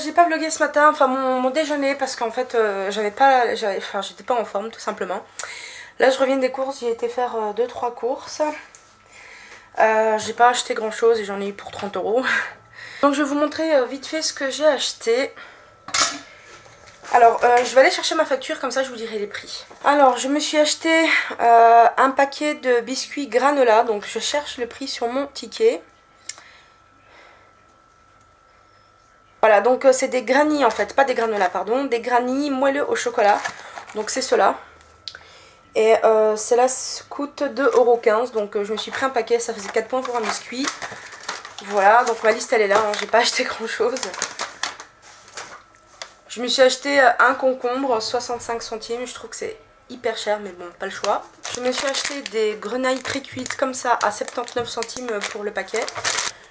j'ai pas vlogué ce matin, enfin mon déjeuner, parce qu'en fait j'étais pas en forme tout simplement. Là je reviens des courses, j'ai été faire 2-3 courses. J'ai pas acheté grand chose et j'en ai eu pour 30 €. Donc je vais vous montrer vite fait ce que j'ai acheté. Alors je vais aller chercher ma facture, comme ça je vous dirai les prix. Alors je me suis acheté un paquet de biscuits granola, donc je cherche le prix sur mon ticket. Voilà, donc c'est des granny en fait, pas des granola pardon, des granny moelleux au chocolat. Donc c'est cela. Et celle-là coûte 2,15 €, donc je me suis pris un paquet, ça faisait 4 points pour un biscuit. Voilà, donc ma liste elle est là, hein, j'ai pas acheté grand chose. Je me suis acheté un concombre, 65 centimes, je trouve que c'est hyper cher mais bon, pas le choix. Je me suis acheté des grenailles pré-cuites comme ça à 79 centimes pour le paquet.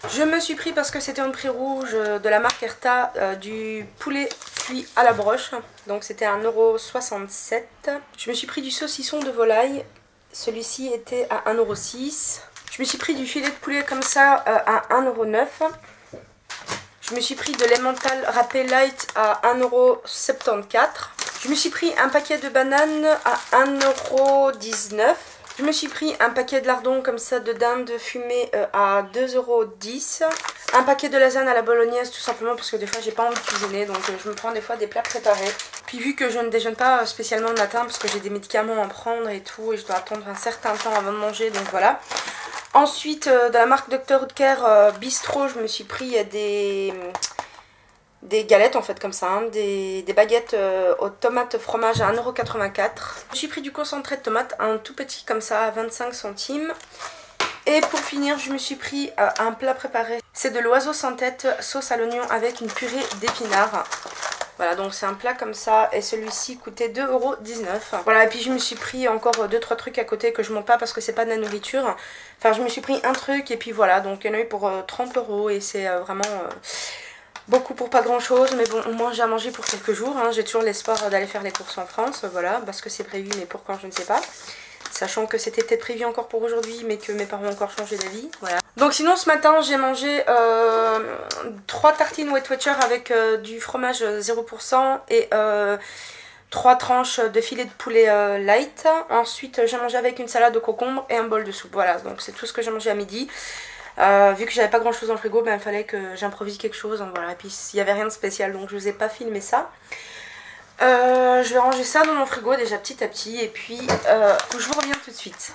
Je me suis pris, parce que c'était un prix rouge de la marque Erta, du poulet cuit à la broche. Donc c'était à 1,67 €. Je me suis pris du saucisson de volaille. Celui-ci était à 1,06 €. Je me suis pris du filet de poulet comme ça à 1,09 €. Je me suis pris de l'emmental râpé light à 1,74 €. Je me suis pris un paquet de bananes à 1,19 €. Je me suis pris un paquet de lardons comme ça de dinde fumée à 2,10 €. Un paquet de lasagne à la bolognaise, tout simplement parce que des fois j'ai pas envie de cuisiner, donc je me prends des fois des plats préparés. Puis vu que je ne déjeune pas spécialement le matin parce que j'ai des médicaments à prendre et tout, et je dois attendre un certain temps avant de manger, donc voilà. Ensuite de la marque Dr Oetker Bistro, je me suis pris des galettes en fait comme ça, hein, des baguettes aux tomates fromage à 1,84 €. Je me suis pris du concentré de tomate, un tout petit comme ça à 25 centimes. Et pour finir, je me suis pris un plat préparé. C'est de l'oiseau sans tête, sauce à l'oignon avec une purée d'épinards. Voilà, donc c'est un plat comme ça et celui-ci coûtait 2,19 €. Voilà, et puis je me suis pris encore 2-3 trucs à côté que je monte pas parce que c'est pas de la nourriture. Enfin, je me suis pris un truc et puis voilà, donc il y en a eu pour 30 € et c'est vraiment beaucoup pour pas grand chose. Mais bon, au moins j'ai à manger pour quelques jours, hein. J'ai toujours l'espoir d'aller faire les courses en France, voilà, parce que c'est prévu, mais pour quand je ne sais pas. Sachant que c'était peut-être prévu encore pour aujourd'hui, mais que mes parents ont encore changé d'avis. Voilà. Donc sinon ce matin j'ai mangé 3 tartines Weight Watcher avec du fromage 0% et 3 tranches de filet de poulet light. Ensuite j'ai mangé avec une salade de concombre et un bol de soupe. Voilà, donc c'est tout ce que j'ai mangé à midi. Vu que j'avais pas grand chose dans le frigo, ben, il fallait que j'improvise quelque chose. Donc, voilà. Et puis il n'y avait rien de spécial, donc je vous ai pas filmé ça. Je vais ranger ça dans mon frigo déjà petit à petit et puis je vous reviens tout de suite.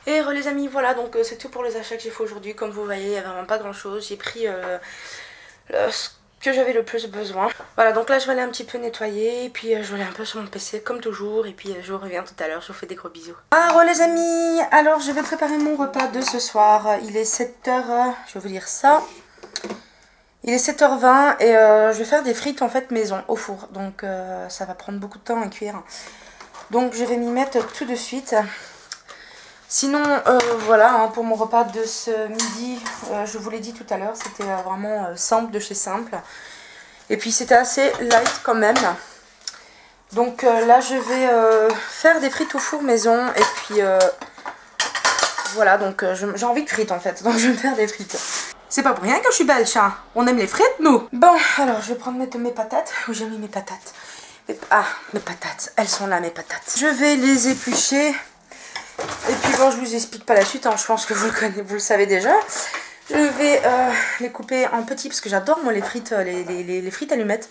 Et les amis, voilà, donc c'est tout pour les achats que j'ai fait aujourd'hui. Comme vous voyez, il n'y a vraiment pas grand chose. J'ai pris ce que j'avais le plus besoin. Voilà, donc là je vais aller un petit peu nettoyer et puis je vais aller un peu sur mon PC comme toujours et puis je vous reviens tout à l'heure. Je vous fais des gros bisous. Alors les amis, alors je vais préparer mon repas de ce soir. Il est 7h, je vais vous dire ça. Il est 7h20 et je vais faire des frites en fait maison au four. Donc ça va prendre beaucoup de temps à cuire. Donc je vais m'y mettre tout de suite. Sinon voilà, hein, pour mon repas de ce midi, je vous l'ai dit tout à l'heure, c'était vraiment simple de chez simple. Et puis c'était assez light quand même. Donc là je vais faire des frites au four maison. Et puis voilà, donc j'ai envie de frites en fait. Donc je vais faire des frites. C'est pas pour rien que je suis belge, hein. On aime les frites, nous. Bon, alors je vais prendre mes patates. Où j'ai mis mes patates? Mes patates. Elles sont là, mes patates. Je vais les éplucher. Et puis bon, je vous explique pas la suite, hein. Je pense que vous le savez déjà. Je vais les couper en petits parce que j'adore moi les frites, les frites allumettes.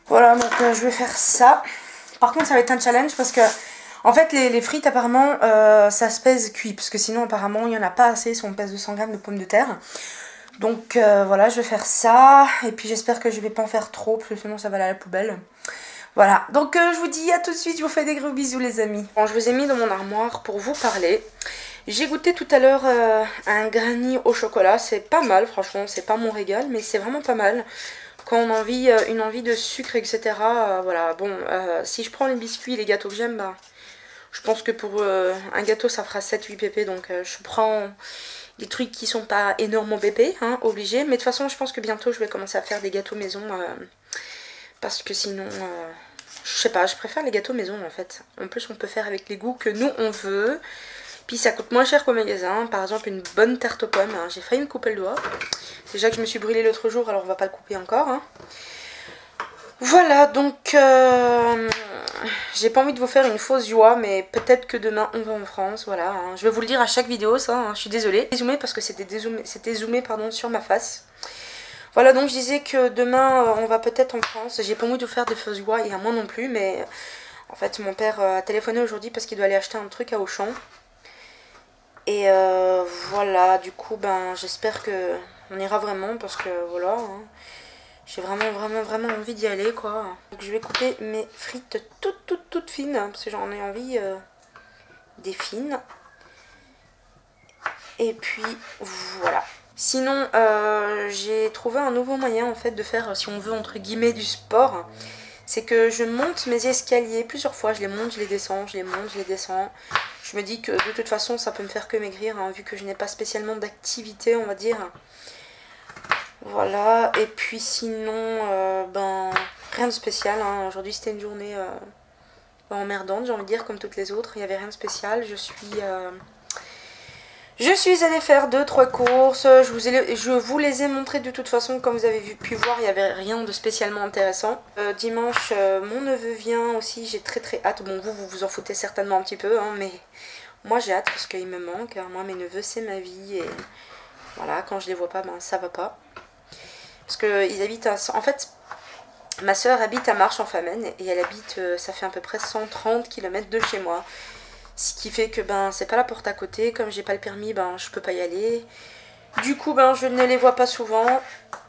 Voilà, donc je vais faire ça. Par contre, ça va être un challenge parce que en fait, les frites, apparemment, ça se pèse cuit. Parce que sinon, apparemment, il n'y en a pas assez si on pèse 200 g de pommes de terre. Donc voilà, je vais faire ça. Et puis j'espère que je vais pas en faire trop. Parce que sinon, ça va aller à la poubelle. Voilà, donc je vous dis à tout de suite. Je vous fais des gros bisous, les amis. Bon, je vous ai mis dans mon armoire pour vous parler. J'ai goûté tout à l'heure un granny au chocolat. C'est pas mal, franchement. C'est pas mon régal, mais c'est vraiment pas mal. Quand on a une envie de sucre, etc. Voilà, bon, si je prends les biscuits et les gâteaux que j'aime, bah... Je pense que pour un gâteau ça fera 7-8 pp, donc je prends des trucs qui sont pas énormes au pp, hein, obligé. Mais de toute façon je pense que bientôt je vais commencer à faire des gâteaux maison, parce que sinon, je sais pas, je préfère les gâteaux maison en fait. En plus on peut faire avec les goûts que nous on veut, puis ça coûte moins cher qu'au magasin. Par exemple une bonne tarte aux pommes, hein. J'ai failli me couper le doigt. Déjà que je me suis brûlée l'autre jour, alors on va pas le couper encore, hein. Voilà, donc j'ai pas envie de vous faire une fausse joie, mais peut-être que demain on va en France, voilà. Hein. Je vais vous le dire à chaque vidéo, ça, hein, je suis désolée. Dézoomé parce que c'était zoomé pardon, sur ma face. Voilà, donc je disais que demain on va peut-être en France. J'ai pas envie de vous faire des fausses joies et à moi non plus, mais en fait mon père a téléphoné aujourd'hui parce qu'il doit aller acheter un truc à Auchan. Et voilà, du coup, ben j'espère que on ira vraiment parce que voilà. Hein. J'ai vraiment envie d'y aller quoi. Donc je vais couper mes frites toutes fines parce que j'en ai envie des fines. Et puis voilà. Sinon j'ai trouvé un nouveau moyen en fait de faire, si on veut entre guillemets, du sport. C'est que je monte mes escaliers plusieurs fois. Je les monte, je les descends, je les monte, je les descends. Je me dis que de toute façon ça peut me faire que maigrir hein, vu que je n'ai pas spécialement d'activité on va dire. Voilà, et puis sinon, ben, rien de spécial, hein. Aujourd'hui c'était une journée emmerdante, j'ai envie de dire, comme toutes les autres, il n'y avait rien de spécial. Je suis allée faire 2-3 courses, je vous les ai montrées de toute façon, comme vous avez pu voir, il n'y avait rien de spécialement intéressant. Dimanche, mon neveu vient aussi, j'ai très hâte, bon vous vous en foutez certainement un petit peu, hein, mais moi j'ai hâte parce qu'il me manque, hein. Moi mes neveux c'est ma vie, et voilà, quand je les vois pas, ben ça va pas. Parce qu'ils habitent en fait, ma soeur habite à Marche-en-Famenne et elle habite, ça fait à peu près 130 km de chez moi. Ce qui fait que ben c'est pas la porte à côté, comme j'ai pas le permis, ben je peux pas y aller. Du coup ben je ne les vois pas souvent.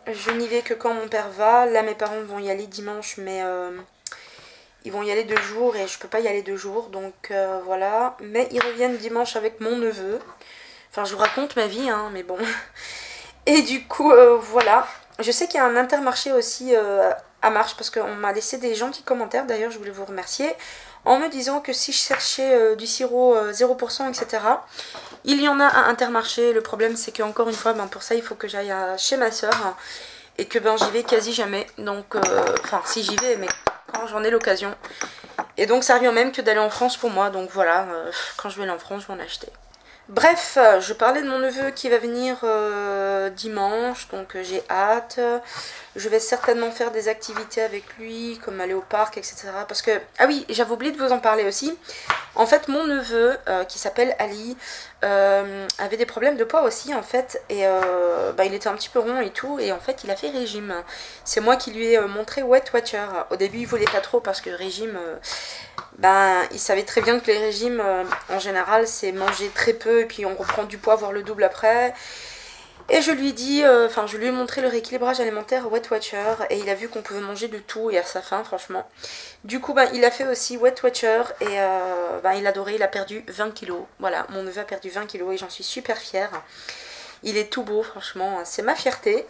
Je n'y vais que quand mon père va. Là mes parents vont y aller dimanche, mais ils vont y aller 2 jours et je peux pas y aller 2 jours. Donc voilà. Mais ils reviennent dimanche avec mon neveu. Enfin je vous raconte ma vie, hein, mais bon. Et du coup voilà. Je sais qu'il y a un Intermarché aussi à Marche parce qu'on m'a laissé des gentils commentaires. D'ailleurs, je voulais vous remercier en me disant que si je cherchais du sirop 0%, etc., il y en a à Intermarché. Le problème, c'est qu'encore une fois, ben, pour ça, il faut que j'aille chez ma soeur hein, et que ben, j'y vais quasi jamais. Donc, enfin, si j'y vais, mais quand j'en ai l'occasion. Et donc, ça revient même que d'aller en France pour moi. Donc voilà, quand je vais aller en France, je vais en acheter. Bref, je parlais de mon neveu qui va venir dimanche, donc j'ai hâte. Je vais certainement faire des activités avec lui, comme aller au parc, etc. Parce que, ah oui, j'avais oublié de vous en parler aussi. En fait, mon neveu, qui s'appelle Ali, avait des problèmes de poids aussi, en fait. Et bah, il était un petit peu rond et tout, et en fait, il a fait régime. C'est moi qui lui ai montré Weight Watcher. Au début, il voulait pas trop parce que régime... ben, il savait très bien que les régimes, en général, c'est manger très peu et puis on reprend du poids, voire le double après. Et je lui ai dit, enfin, je lui ai montré le rééquilibrage alimentaire Weight Watcher et il a vu qu'on pouvait manger de tout et à sa faim, franchement. Du coup, ben, il a fait aussi Weight Watcher et ben, il adorait, il a perdu 20 kilos. Voilà, mon neveu a perdu 20 kilos et j'en suis super fière. Il est tout beau, franchement, c'est ma fierté.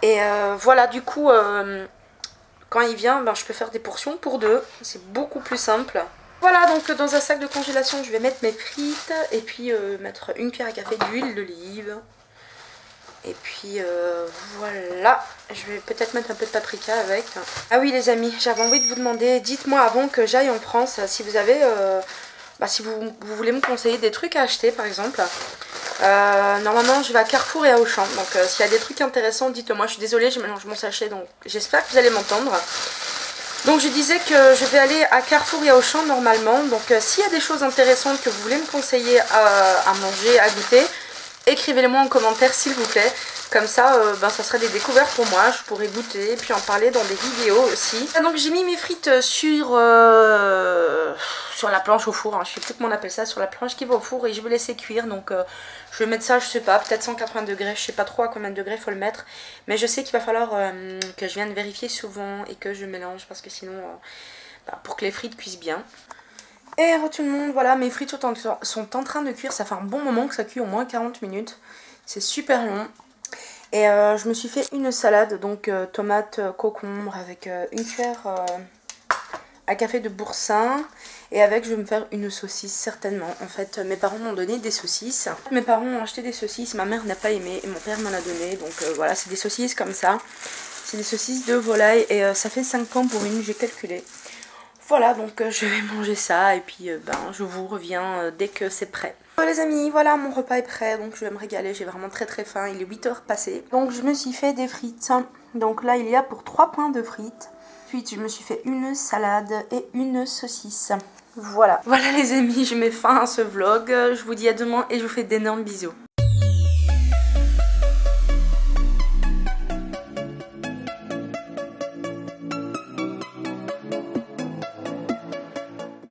Et voilà, du coup... quand il vient, ben, je peux faire des portions pour 2. C'est beaucoup plus simple. Voilà, donc dans un sac de congélation, je vais mettre mes frites. Et puis mettre une cuillère à café d'huile d'olive. Et puis voilà. Je vais peut-être mettre un peu de paprika avec. Ah oui les amis, j'avais envie de vous demander, dites-moi avant que j'aille en France, si vous avez... bah, si vous voulez me conseiller des trucs à acheter par exemple. Normalement je vais à Carrefour et à Auchan, donc s'il y a des trucs intéressants dites-moi. Je suis désolée, je mélange mon sachet, donc j'espère que vous allez m'entendre. Donc je disais que je vais aller à Carrefour et à Auchan normalement, donc s'il y a des choses intéressantes que vous voulez me conseiller à manger, à goûter, écrivez-les-moi en commentaire s'il vous plaît. Comme ça, ben, ça serait des découvertes pour moi, je pourrais goûter et puis en parler dans des vidéos aussi. Donc j'ai mis mes frites sur la planche au four, hein. Je sais plus comment on appelle ça, sur la planche qui va au four et je vais laisser cuire. Donc je vais mettre ça, je sais pas, peut-être 180 degrés, je sais pas trop à combien de degrés il faut le mettre. Mais je sais qu'il va falloir que je vienne vérifier souvent et que je mélange parce que sinon, ben, pour que les frites cuisent bien. Et tout le monde, voilà, mes frites sont en train de cuire, ça fait un bon moment que ça cuit, au moins 40 minutes. C'est super long. Et je me suis fait une salade, donc tomate, concombre, avec une cuillère à café de boursin. Et avec, je vais me faire une saucisse, certainement. En fait, mes parents m'ont donné des saucisses. Mes parents ont acheté des saucisses, ma mère n'a pas aimé et mon père m'en a donné. Donc voilà, c'est des saucisses comme ça. C'est des saucisses de volaille et ça fait 5 ans pour une, j'ai calculé. Voilà, donc je vais manger ça et puis ben, je vous reviens dès que c'est prêt. Les amis, voilà, mon repas est prêt, donc je vais me régaler, j'ai vraiment très faim, il est 8 h passé. Donc je me suis fait des frites, donc là il y a pour 3 points de frites. Ensuite, je me suis fait une salade et une saucisse. Voilà. Voilà les amis, je mets fin à ce vlog. Je vous dis à demain et je vous fais d'énormes bisous.